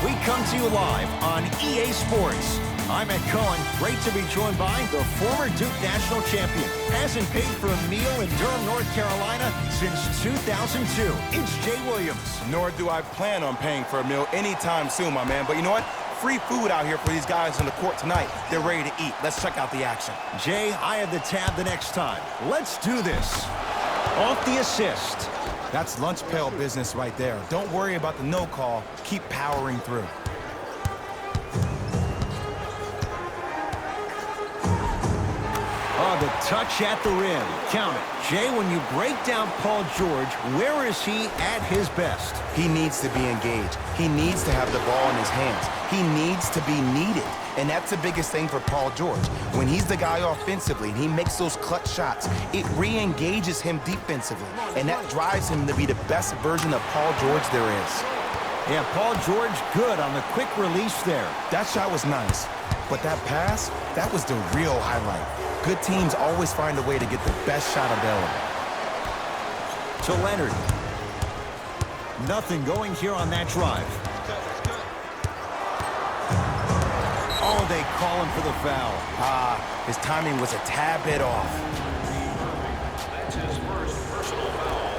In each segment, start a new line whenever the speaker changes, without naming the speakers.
we come to you live on EA Sports. I'm Ed Cohen. Great to be joined by the former Duke national champion. Hasn't paid for a meal in Durham, North Carolina since 2002. It's Jay Williams.
Nor do I plan on paying for a meal anytime soon, my man. But you know what? Free food out here for these guys on the court tonight. They're ready to eat. Let's check out the action.
Jay, I have the tab the next time. Let's do this. Off the assist.
That's lunch pail business right there. Don't worry about the no call. Keep powering through.
Oh, the touch at the rim. Count it. Jay, when you break down Paul George, where is he at his best?
He needs to be engaged. He needs to have the ball in his hands. He needs to be needed. And that's the biggest thing for Paul George. When he's the guy offensively and he makes those clutch shots, it re-engages him defensively. And that drives him to be the best version of Paul George there is.
Yeah, Paul George good on the quick release there.
That shot was nice. But that pass, that was the real highlight. Good teams always find a way to get the best shot available.
To Leonard. Nothing going here on that drive. Oh, they call him for the foul.
His timing was a tad bit off.
That's his first personal foul.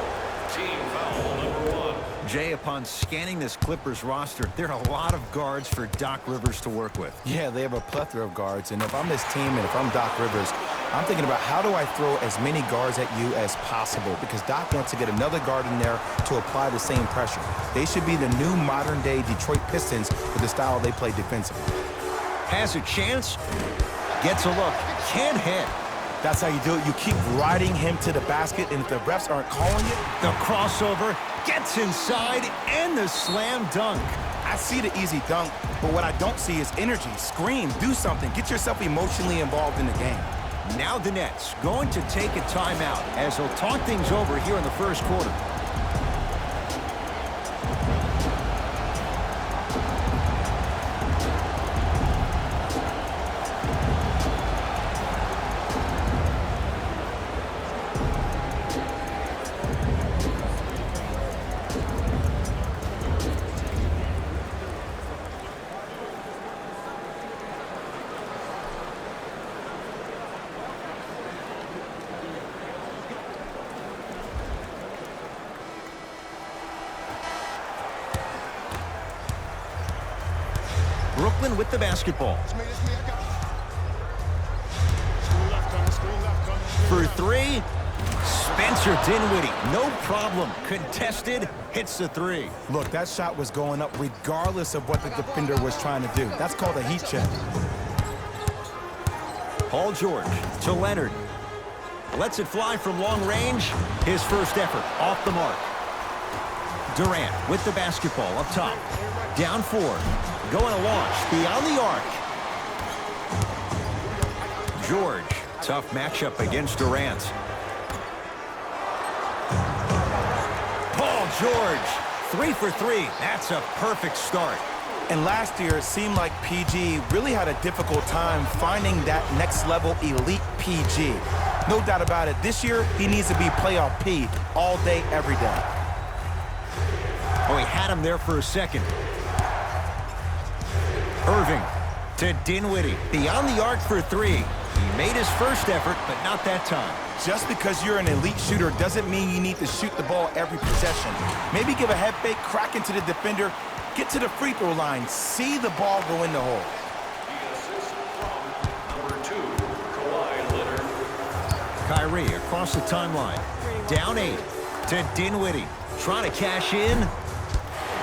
Team foul number 1.
Jay, upon scanning this Clippers roster, there are a lot of guards for Doc Rivers to work with.
Yeah, they have a plethora of guards, and if I'm this team and if I'm Doc Rivers, I'm thinking about how do I throw as many guards at you as possible, because Doc wants to get another guard in there to apply the same pressure. They should be the new modern-day Detroit Pistons with the style they play defensively.
Has a chance, gets a look, can't hit.
That's how you do it. You keep riding him to the basket, and if the refs aren't calling it,
the crossover, gets inside, and the slam dunk.
I see the easy dunk, but what I don't see is energy. Scream, do something, get yourself emotionally involved in the game.
Now the Nets going to take a timeout as they'll talk things over here in the first quarter. Brooklyn with the basketball. For three, Spencer Dinwiddie, no problem. Contested, hits the three.
Look, that shot was going up regardless of what the defender was trying to do. That's called a heat check.
Paul George to Leonard. Lets it fly from long range. His first effort off the mark. Durant with the basketball up top. Down 4. Going to launch beyond the arc. George, tough matchup against Durant. Paul George, 3 for 3. That's a perfect start.
And last year, it seemed like PG really had a difficult time finding that next level elite PG. No doubt about it. This year, he needs to be playoff P all day, every day.
Oh, he had him there for a second. Irving to Dinwiddie. Beyond the arc for 3. He made his first effort, but not that time.
Just because you're an elite shooter doesn't mean you need to shoot the ball every possession. Maybe give a head fake, crack into the defender, get to the free throw line, see the ball go in the hole.
The assist from number 2, Kawhi Leonard.
Kyrie across the timeline. Down 8 to Dinwiddie. Trying to cash in.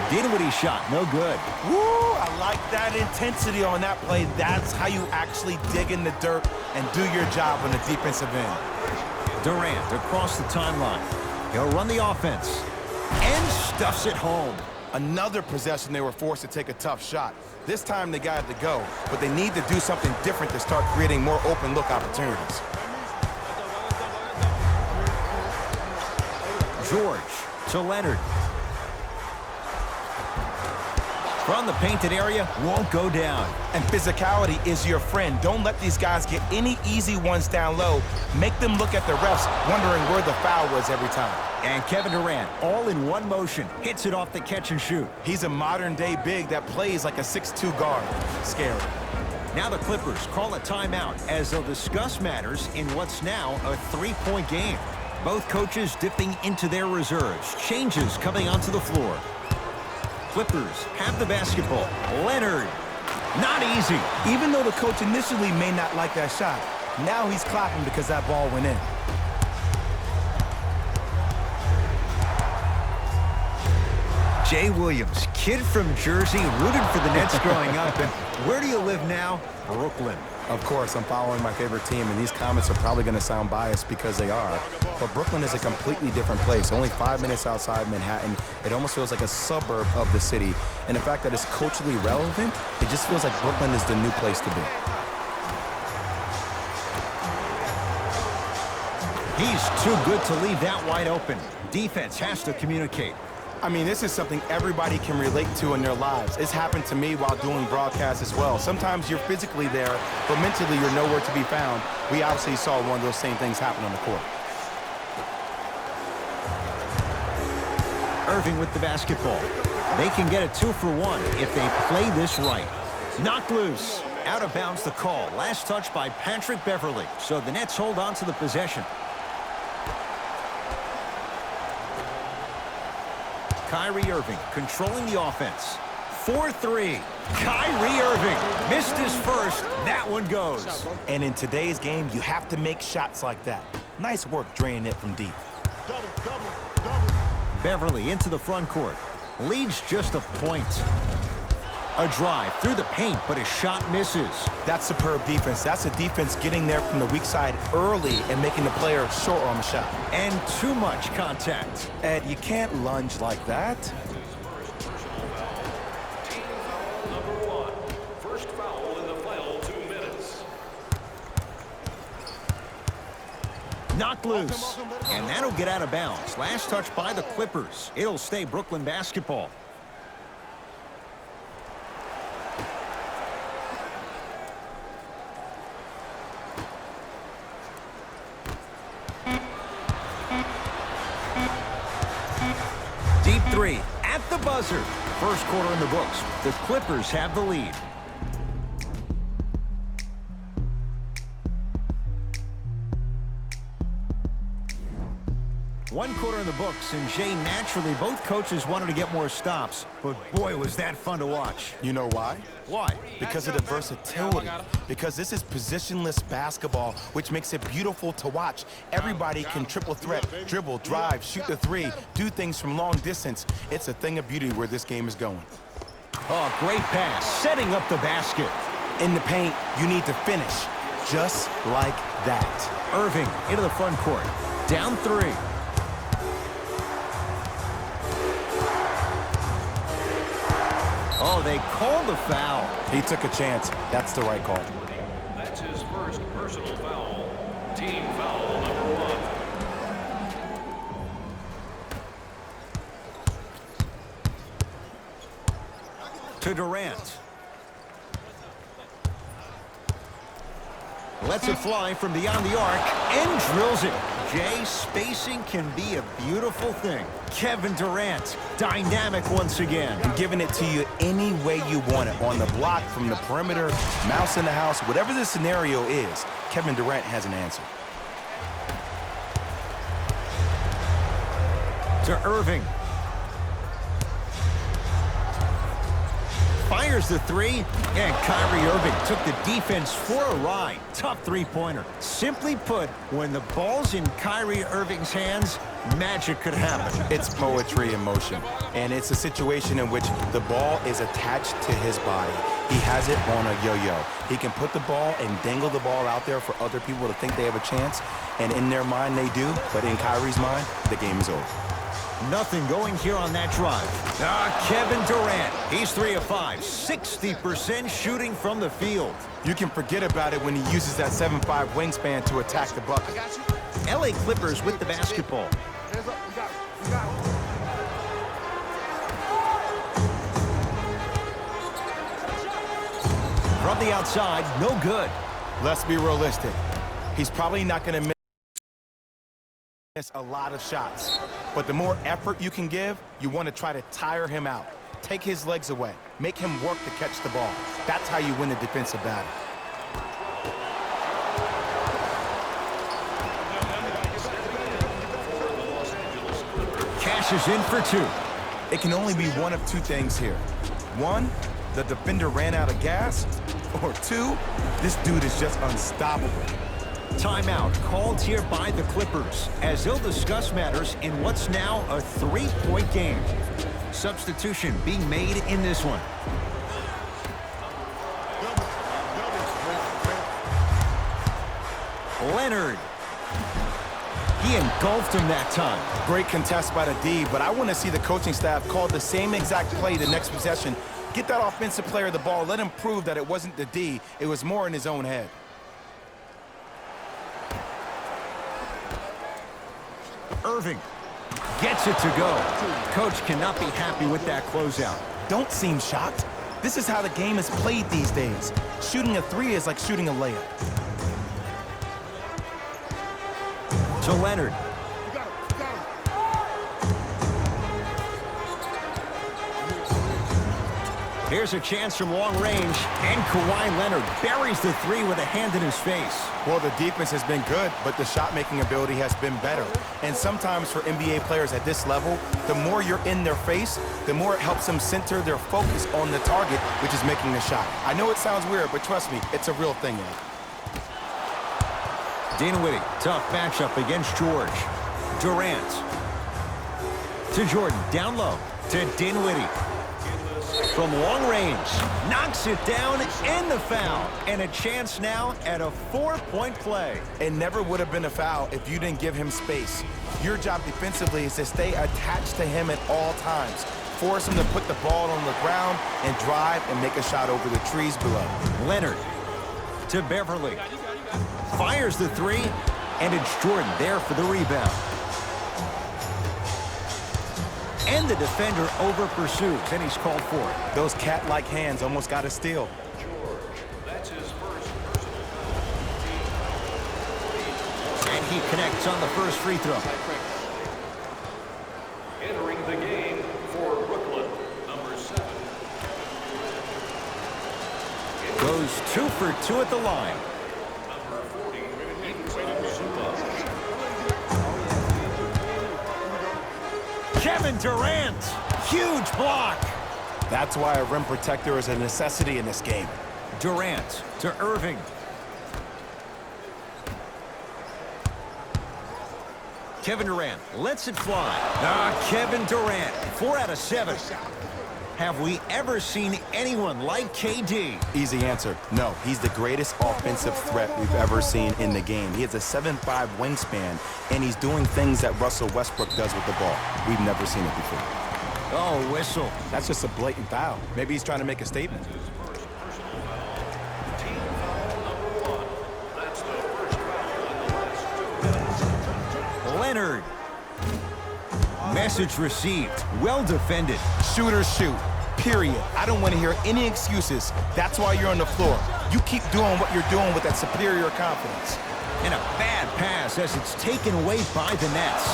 Dinwiddie shot, no good.
Woo, I like that intensity on that play. That's how you actually dig in the dirt and do your job on the defensive end.
Durant across the timeline. He'll run the offense and stuffs it home.
Another possession they were forced to take a tough shot. This time they got it to go, but they need to do something different to start creating more open look opportunities. George
to Leonard. from the painted area won't go down.
And physicality is your friend. Don't let these guys get any easy ones down low. Make them look at the refs, wondering where the foul was every time.
And Kevin Durant, all in one motion, hits it off the catch and shoot.
He's a modern-day big that plays like a 6'2 guard. Scary.
Now the Clippers call a timeout as they'll discuss matters in what's now a 3-point game. Both coaches dipping into their reserves. Changes coming onto the floor. Clippers have the basketball. Leonard. Not easy.
Even though the coach initially may not like that shot, now he's clapping because that ball went in.
Jay Williams, kid from Jersey, rooted for the Nets growing up. And where do you live now? Brooklyn.
Of course, I'm following my favorite team, and these comments are probably going to sound biased because they are. But Brooklyn is a completely different place. Only 5 minutes outside Manhattan. It almost feels like a suburb of the city. And the fact that it's culturally relevant, it just feels like Brooklyn is the new place to be.
He's too good to leave that wide open. Defense has to communicate.
I mean, this is something everybody can relate to in their lives. It's happened to me while doing broadcasts as well. Sometimes you're physically there, but mentally you're nowhere to be found. We obviously saw one of those same things happen on the court.
Irving with the basketball. They can get a 2-for-1 if they play this right. Knocked loose. Out of bounds the call. Last touch by Patrick Beverley. So the Nets hold on to the possession. Kyrie Irving controlling the offense. 4-3. Kyrie Irving missed his first. That one goes.
And in today's game, you have to make shots like that. Nice work draining it from deep.
Beverley into the front court. Leads just a point. A drive through the paint, but his shot misses.
That's superb defense. That's a defense getting there from the weak side early and making the player short on the shot.
And too much contact.
Ed, you can't lunge like that.
Team foul number 1. First foul in the final 2 minutes.
Knocked loose. And that'll get out of bounds. Last touch by the Clippers. It'll stay Brooklyn basketball. Deep three at the buzzer. First quarter in the books. The Clippers have the lead. One quarter in the books, and Jay, naturally, both coaches wanted to get more stops. But boy, was that fun to watch.
You know why?
Why?
Because of the versatility. Because this is positionless basketball, which makes it beautiful to watch. Everybody can triple threat, dribble, drive, shoot the three, do things from long distance. It's a thing of beauty where this game is going.
Oh, great pass, setting up the basket.
In the paint, you need to finish, just like that.
Irving into the front court. Down 3. Oh, they called the foul.
He took a chance. That's the right call.
That's his first personal foul. Team foul number 1.
To Durant. Lets it fly from beyond the arc and drills it. Jay, spacing can be a beautiful thing. Kevin Durant, dynamic once again.
Giving it to you any way you want it. On the block, from the perimeter, mouse in the house, whatever the scenario is, Kevin Durant has an answer.
To Irving. Fires the 3, and Kyrie Irving took the defense for a ride. Tough three-pointer. Simply put, when the ball's in Kyrie Irving's hands, magic could happen.
It's poetry in motion, and it's a situation in which the ball is attached to his body. He has it on a yo-yo. He can put the ball and dangle the ball out there for other people to think they have a chance, and in their mind they do, but in Kyrie's mind, the game is over.
Nothing going here on that drive. Kevin Durant. He's 3 of 5. 60% shooting from the field.
You can forget about it when he uses that 7'5" wingspan to attack the bucket.
LA Clippers with the basketball. From the outside, no good.
Let's be realistic. He's probably not going to miss a lot of shots. But the more effort you can give, you want to try to tire him out. Take his legs away. Make him work to catch the ball. That's how you win the defensive battle.
Cashes in for two.
It can only be one of two things here. One, the defender ran out of gas. Or two, this dude is just unstoppable.
Timeout called here by the Clippers as they'll discuss matters in what's now a 3-point game. Substitution being made in this one. Leonard. He engulfed him that time.
Great contest by the D, but I want to see the coaching staff call the same exact play the next possession. Get that offensive player the ball. Let him prove that it wasn't the D. It was more in his own head.
Irving gets it to go. Coach cannot be happy with that closeout.
Don't seem shocked. This is how the game is played these days. Shooting a three is like shooting a layup.
To Leonard. Here's a chance from long range, and Kawhi Leonard buries the three with a hand in his face.
Well, the defense has been good, but the shot-making ability has been better. And sometimes for NBA players at this level, the more you're in their face, the more it helps them center their focus on the target, which is making the shot. I know it sounds weird, but trust me, it's a real thing, Ed.
Dinwiddie, tough matchup against George. Durant. To Jordan, down low. To Dinwiddie. From long range, knocks it down and the foul. And a chance now at a 4-point play.
It never would have been a foul if you didn't give him space. Your job defensively is to stay attached to him at all times. Force him to put the ball on the ground and drive and make a shot over the trees below.
Leonard to Beverly. Fires the three, and it's Jordan there for the rebound. And the defender over pursues, and he's called for it.
Those cat-like hands almost got a steal.
That's his first.
And he connects on the first free throw.
Entering the game for Brooklyn, number 7.
Goes 2 for 2 at the line.
Number 40, Zubac.
Kevin Durant, huge block.
That's why a rim protector is a necessity in this game.
Durant to Irving. Kevin Durant lets it fly. Kevin Durant, 4 out of 7. Have we ever seen anyone like KD?
Easy answer. No, he's the greatest offensive threat we've ever seen in the game. He has a 7'5" wingspan, and he's doing things that Russell Westbrook does with the ball. We've never seen it before.
Oh, whistle.
That's just a blatant foul. Maybe he's trying to make a statement.
Team foul number 1. That's the first foul in the last 2 minutes.
Leonard. Message received. Well defended.
Shooters shoot. Period. I don't want to hear any excuses. That's why you're on the floor. You keep doing what you're doing with that superior confidence.
And a bad pass as it's taken away by the Nets.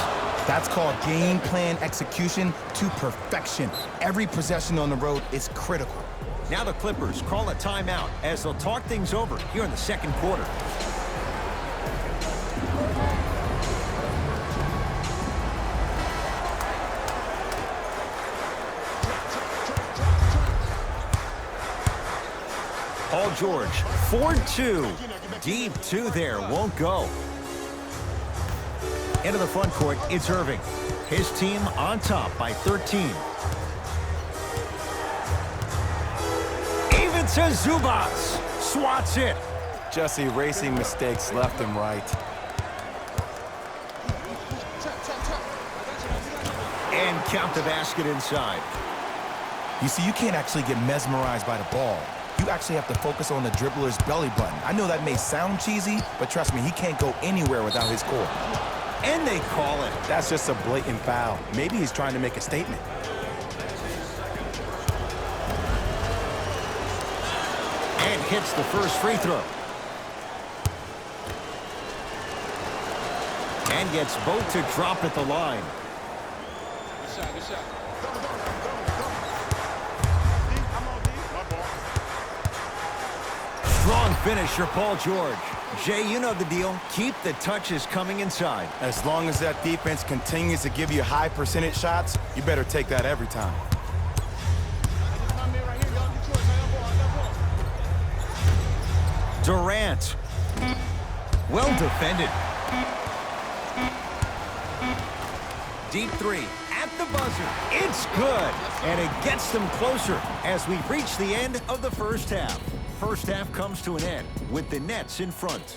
That's called game plan execution to perfection. Every possession on the road is critical.
Now the Clippers call a timeout as they'll talk things over here in the second quarter. Paul George, 4-2. Deep 2 there, won't go. Into the front court, it's Irving. His team on top by 13. Even to Zubac. Swats it.
Just erasing mistakes left and right.
And count the basket inside.
You see, you can't actually get mesmerized by the ball. You actually have to focus on the dribbler's belly button. I know that may sound cheesy, but trust me, he can't go anywhere without his core.
And they call it.
That's just a blatant foul. Maybe he's trying to make a statement.
And hits the first free throw. And gets both to drop at the line.
Good shot, good shot.
Strong finisher, Paul George. Jay, you know the deal. Keep the touches coming inside.
As long as that defense continues to give you high percentage shots, you better take that every time.
Durant. Well defended. Deep three at the buzzer. It's good. And it gets them closer as we reach the end of the first half. First half comes to an end with the Nets in front.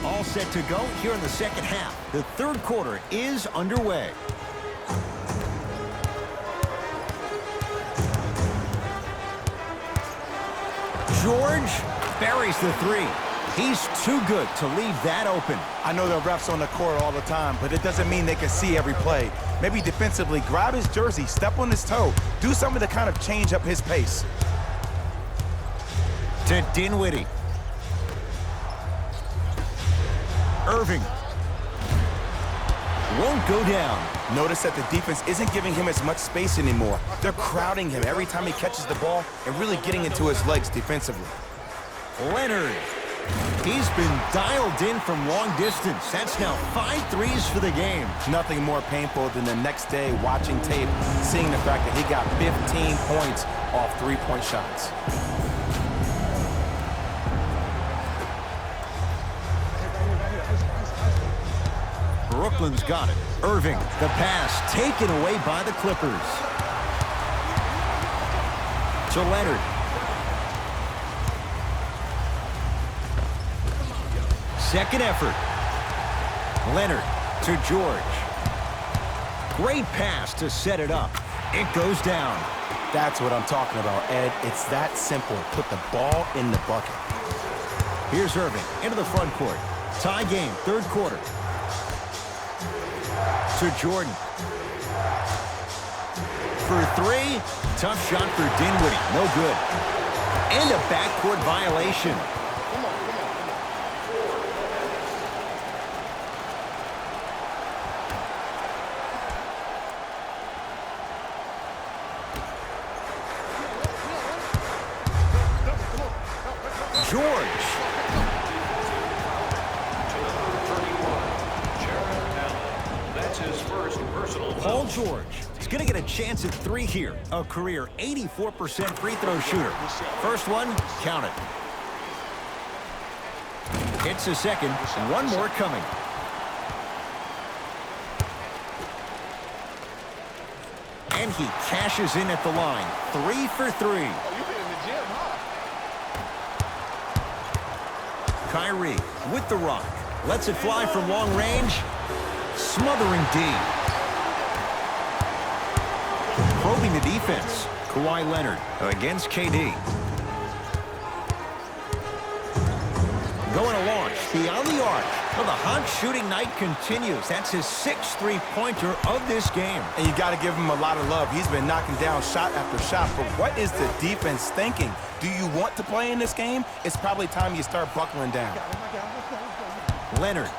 All set to go here in the second half. The third quarter is underway. George buries the three. He's too good to leave that open.
I know there are refs on the court all the time, but it doesn't mean they can see every play. Maybe defensively, grab his jersey, step on his toe, do something to kind of change up his pace.
To Dinwiddie. Irving. Won't go down.
Notice that the defense isn't giving him as much space anymore. They're crowding him every time he catches the ball and really getting into his legs defensively.
Leonard. He's been dialed in from long distance. That's now 5 threes for the game.
Nothing more painful than the next day watching tape, seeing the fact that he got 15 points off three-point shots.
Brooklyn's got it. Irving, the pass taken away by the Clippers. To Leonard. Second effort. Leonard to George. Great pass to set it up. It goes down.
That's what I'm talking about, Ed. It's that simple. Put the ball in the bucket.
Here's Irving into the front court. Tie game, third quarter. To Jordan. For three. Tough shot for Dinwiddie. No good. And a backcourt violation. George.
That's his first personal
Paul George is going to get a chance at three here. A career 84% free throw shooter. First one, count it. Hits a second. One more coming. And he cashes in at the line. 3 for 3.
Oh, you been in the gym, huh?
Kyrie with the rock. Lets it fly from long range. Smothering D. Probing the defense. Kawhi Leonard against KD. Going to launch beyond the arc. Well, the hot shooting night continues. That's his 6th three-pointer of this game.
And you got to give him a lot of love. He's been knocking down shot after shot. But what is the defense thinking? Do you want to play in this game? It's probably time you start buckling down.
Leonard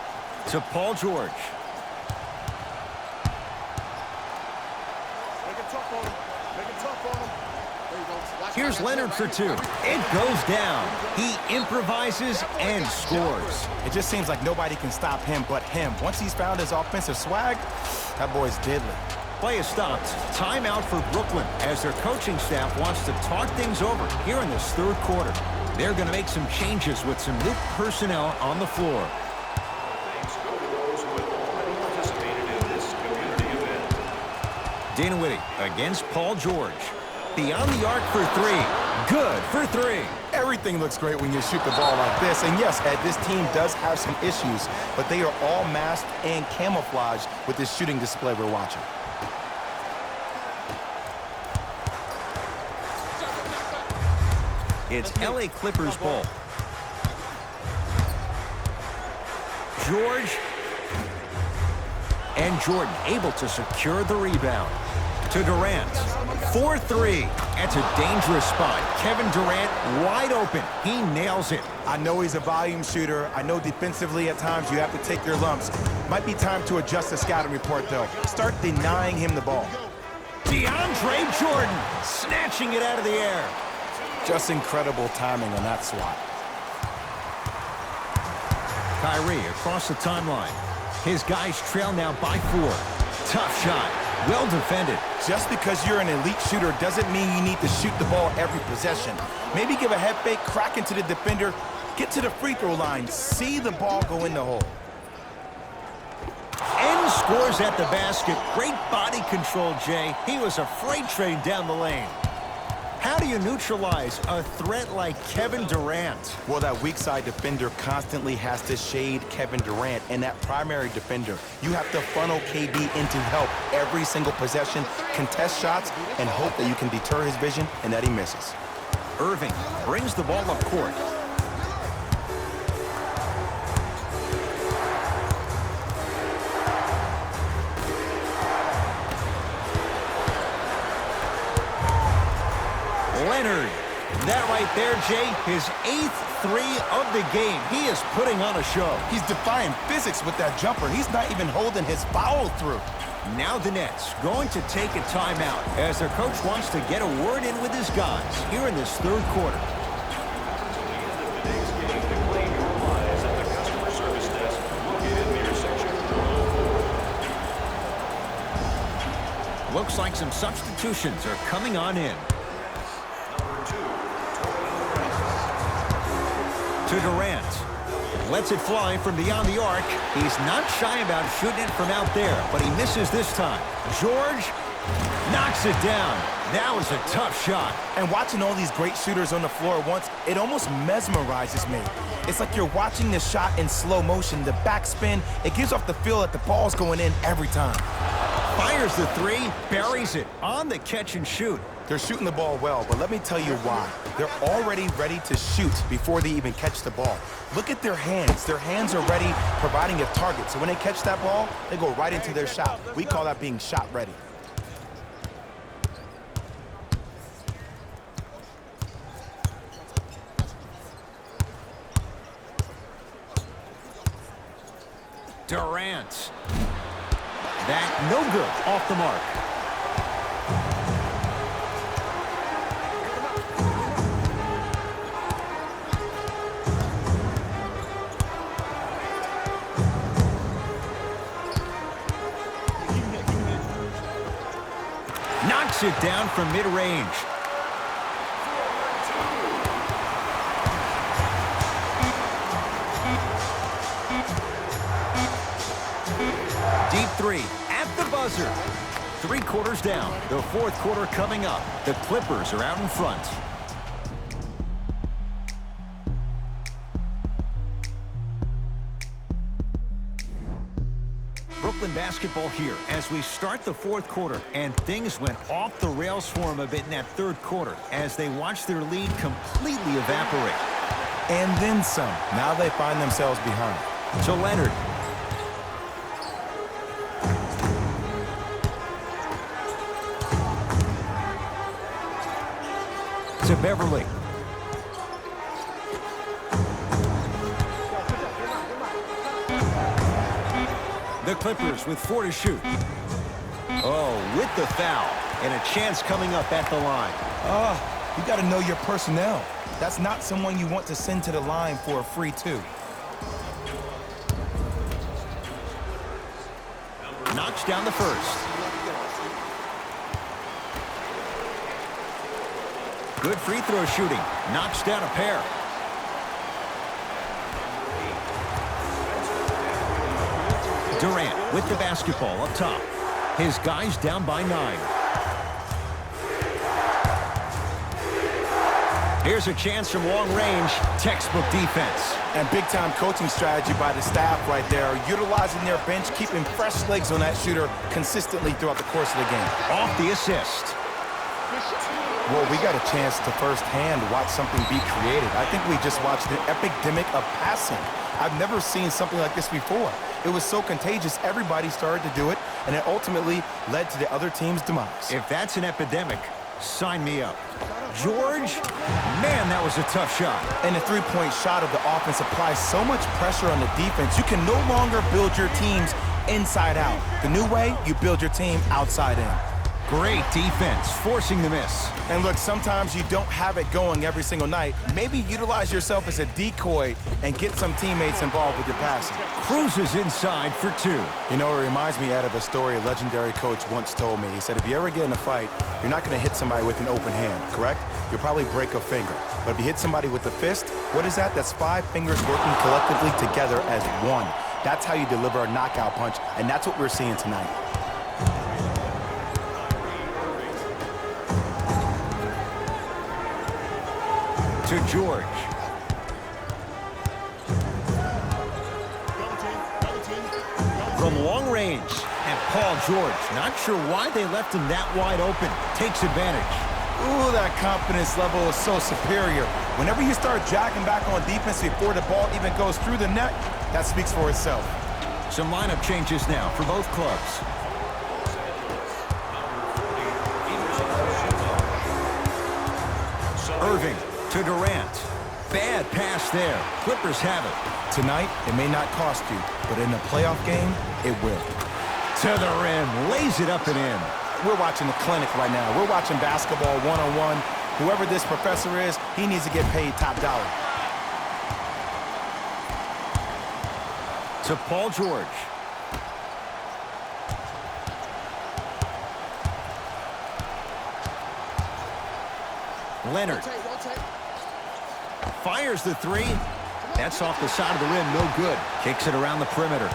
to Paul George. Here's Leonard for two. It goes down. He improvises and scores.
It just seems like nobody can stop him but him. Once he's found his offensive swag, that boy's deadly.
Play is stopped. Timeout for Brooklyn as their coaching staff wants to talk things over here in this third quarter. They're going to make some changes with some new personnel on the floor.
Thanks go to those who have already participated in this community event.
Dinwiddie against Paul George. Beyond the arc for three. Good for three.
Everything looks great when you shoot the ball like this. And yes, Ed, this team does have some issues, but they are all masked and camouflaged with this shooting display we're watching.
It's LA Clippers ball. George. And Jordan able to secure the rebound. To Durant. 4-3. That's a dangerous spot. Kevin Durant wide open. He nails it.
I know he's a volume shooter. I know defensively at times you have to take your lumps. Might be time to adjust the scouting report, though. Start denying him the ball.
DeAndre Jordan snatching it out of the air.
Just incredible timing on that swat.
Kyrie across the timeline. His guys trail now by 4. Tough shot. Well defended.
Just because you're an elite shooter doesn't mean you need to shoot the ball every possession. Maybe give a head fake, crack into the defender, get to the free throw line, see the ball go in the hole.
And scores at the basket. Great body control, Jay. He was a freight train down the lane. How do you neutralize a threat like Kevin Durant?
Well, that weak side defender constantly has to shade Kevin Durant, and that primary defender, you have to funnel KB into help every single possession, contest shots, and hope that you can deter his vision and that he misses.
Irving brings the ball up court. Leonard. That right there, Jay, his 8th 3 of the game. He is putting on a show.
He's defying physics with that jumper. He's not even holding his foul through.
Now the Nets going to take a timeout as their coach wants to get a word in with his guys here in this 3rd quarter.
Today's game to claim your prize at the customer service desk located near section.
Looks like some substitutions are coming on in. To Durant. Lets it fly from beyond the arc. He's not shy about shooting it from out there, but he misses this time. George knocks it down. That was a tough shot.
And watching all these great shooters on the floor at once, it almost mesmerizes me. It's like you're watching the shot in slow motion. The backspin, it gives off the feel that the ball's going in every time.
Fires the 3, buries it on the catch and shoot.
They're shooting the ball well, but let me tell you why. They're already ready to shoot before they even catch the ball. Look at their hands. Their hands are ready, providing a target. So when they catch that ball, they go right into their shot. We call that being shot ready.
Durant. That no good, off the mark. Knocks it down from mid-range. Deep 3 at the buzzer. 3 quarters down. The 4th quarter coming up. The Clippers are out in front. Brooklyn basketball here as we start the 4th quarter, and things went off the rails for them a bit in that 3rd quarter as they watched their lead completely evaporate.
And then some. Now they find themselves behind.
To Leonard. To Beverly. The Clippers with 4 to shoot. Oh, with the foul. And a chance coming up at the line.
You got to know your personnel. That's not someone you want to send to the line for a free 2.
Knocks down the first. Good free throw shooting. Knocks down a pair. Durant with the basketball up top. His guys down by 9. Here's a chance from long range. Textbook defense.
And big-time coaching strategy by the staff right there, utilizing their bench, keeping fresh legs on that shooter consistently throughout the course of the game.
Off the assist.
Well, we got a chance to firsthand watch something be created. I think we just watched an epidemic of passing. I've never seen something like this before. It was so contagious, everybody started to do it, and it ultimately led to the other team's demise.
If that's an epidemic, sign me up. George, man, that was a tough shot.
And the three-point shot of the offense applies so much pressure on the defense, you can no longer build your teams inside out. The new way, you build your team outside in.
Great defense, forcing the miss.
And look, sometimes you don't have it going every single night. Maybe utilize yourself as a decoy and get some teammates involved with your passing.
Cruises inside for two.
You know, it reminds me, Ed, of a story a legendary coach once told me. He said, if you ever get in a fight, you're not going to hit somebody with an open hand, correct? You'll probably break a finger. But if you hit somebody with a fist, what is that? That's 5 fingers working collectively together as one. That's how you deliver a knockout punch, and that's what we're seeing tonight.
To George. From long range, and Paul George, not sure why they left him that wide open, takes advantage.
Ooh, that confidence level is so superior. Whenever you start jacking back on defense before the ball even goes through the net, that speaks for itself.
Some lineup changes now for both clubs. Irving to Durant. Bad pass there. Clippers have it.
Tonight, it may not cost you, but in a playoff game, it will.
To the rim. Lays it up and in.
We're watching the clinic right now. We're watching basketball one-on-one. Whoever this professor is, he needs to get paid top dollar.
To Paul George. Leonard. Fires the three. That's off the side of the rim, no good. Kicks it around the perimeter.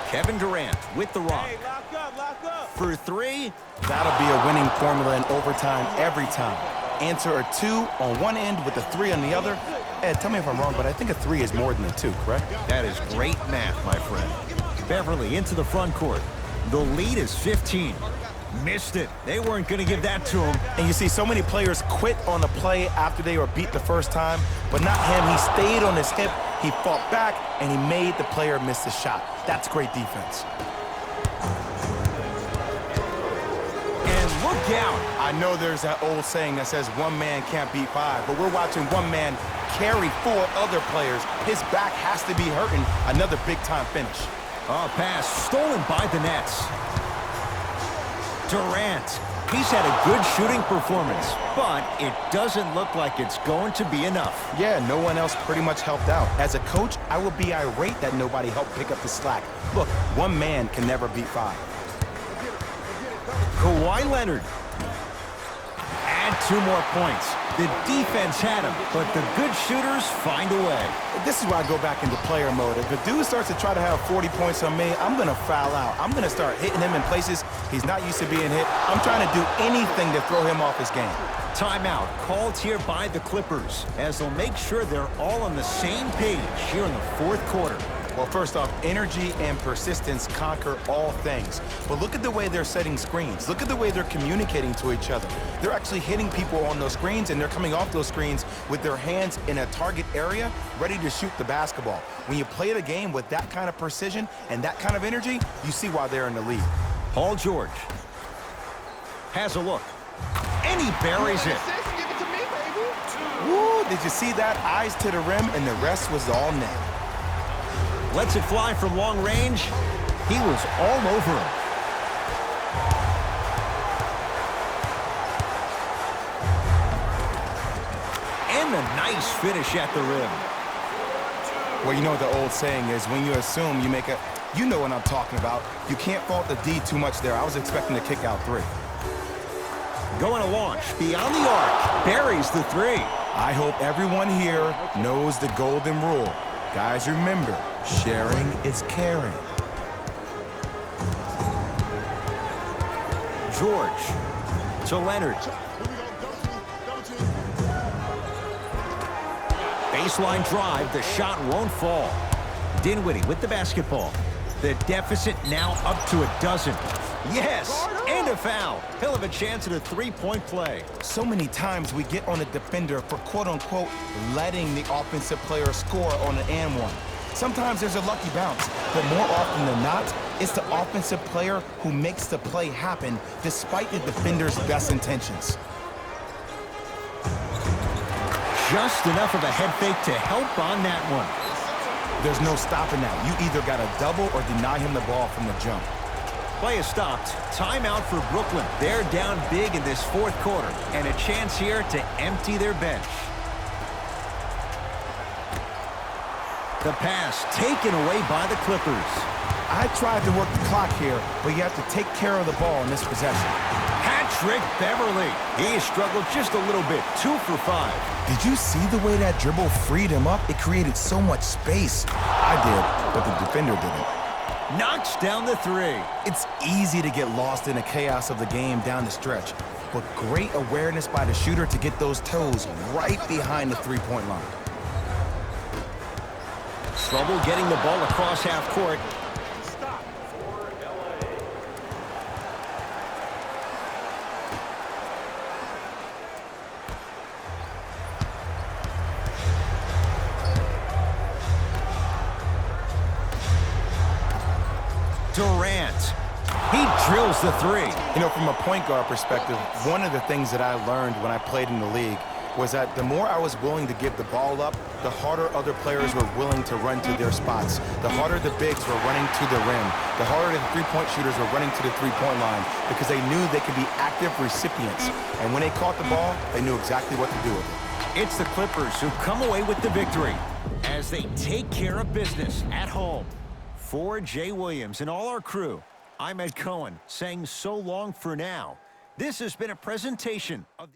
Kevin Durant with the rock.
Lock up.
For three.
That'll be a winning formula in overtime every time. Answer a 2 on one end with a 3 on the other. Ed, tell me if I'm wrong, but I think a 3 is more than a 2, correct?
That is great math, my friend. Beverly into the front court. The lead is 15. Missed it. They weren't going to give that to him.
And you see so many players quit on the play after they were beat the first time, but not him. He stayed on his hip, he fought back, and he made the player miss the shot. That's great defense.
And look out.
I know there's that old saying that says one man can't beat 5, but we're watching one man carry 4 other players. His back has to be hurting. Another big-time finish.
A pass stolen by the Nets. Durant, he's had a good shooting performance, but it doesn't look like it's going to be enough.
Yeah, no one else pretty much helped out. As a coach, I would be irate that nobody helped pick up the slack. Look, one man can never beat 5.
Kawhi Leonard. Add 2 more points. The defense had him, but the good shooters find a way.
This is why I go back into player mode. If the dude starts to try to have 40 points on me, I'm going to foul out. I'm going to start hitting him in places he's not used to being hit. I'm trying to do anything to throw him off his game.
Timeout called here by the Clippers, as they'll make sure they're all on the same page here in the 4th quarter.
Well, first off, energy and persistence conquer all things. But look at the way they're setting screens. Look at the way they're communicating to each other. They're actually hitting people on those screens, and they're coming off those screens with their hands in a target area, ready to shoot the basketball. When you play the game with that kind of precision and that kind of energy, you see why they're in the lead.
Paul George has a look, and he buries it.
Give it to me, baby.
Woo, did you see that? Eyes to the rim, and the rest was all net.
Lets it fly from long range. He was all over him. And a nice finish at the rim.
Well, you know what the old saying is, when you assume you make a... You know what I'm talking about. You can't fault the D too much there. I was expecting to kick out 3.
Going to launch beyond the arc. Buries the 3.
I hope everyone here knows the golden rule. Guys, remember, sharing is caring.
George to Leonard. Baseline drive. The shot won't fall. Dinwiddie with the basketball. The deficit now up to a dozen. Yes, and a foul. He'll have a chance at a three-point play.
So many times we get on a defender for quote-unquote letting the offensive player score on an and one. Sometimes there's a lucky bounce, but more often than not, it's the offensive player who makes the play happen despite the defender's best intentions.
Just enough of a head fake to help on that one.
There's no stopping that. You either got to double or deny him the ball from the jump.
Play is stopped. Timeout for Brooklyn. They're down big in this fourth quarter, and a chance here to empty their bench. The pass taken away by the Clippers.
I tried to work the clock here, but you have to take care of the ball in this possession.
Hat-trick Beverly. He struggled just a little bit. 2 for 5.
Did you see the way that dribble freed him up? It created so much space. I did, but the defender didn't.
Knocks down the 3.
It's easy to get lost in the chaos of the game down the stretch, but great awareness by the shooter to get those toes right behind the three-point line.
Trouble getting the ball across half court.
Stop for LA.
Durant. He drills the 3.
You know, from a point guard perspective, one of the things that I learned when I played in the league was that the more I was willing to give the ball up, the harder other players were willing to run to their spots. The harder the bigs were running to the rim. The harder the three-point shooters were running to the three-point line because they knew they could be active recipients. And when they caught the ball, they knew exactly what to do with it.
It's the Clippers who come away with the victory as they take care of business at home. For Jay Williams and all our crew, I'm Ed Cohen saying so long for now. This has been a presentation of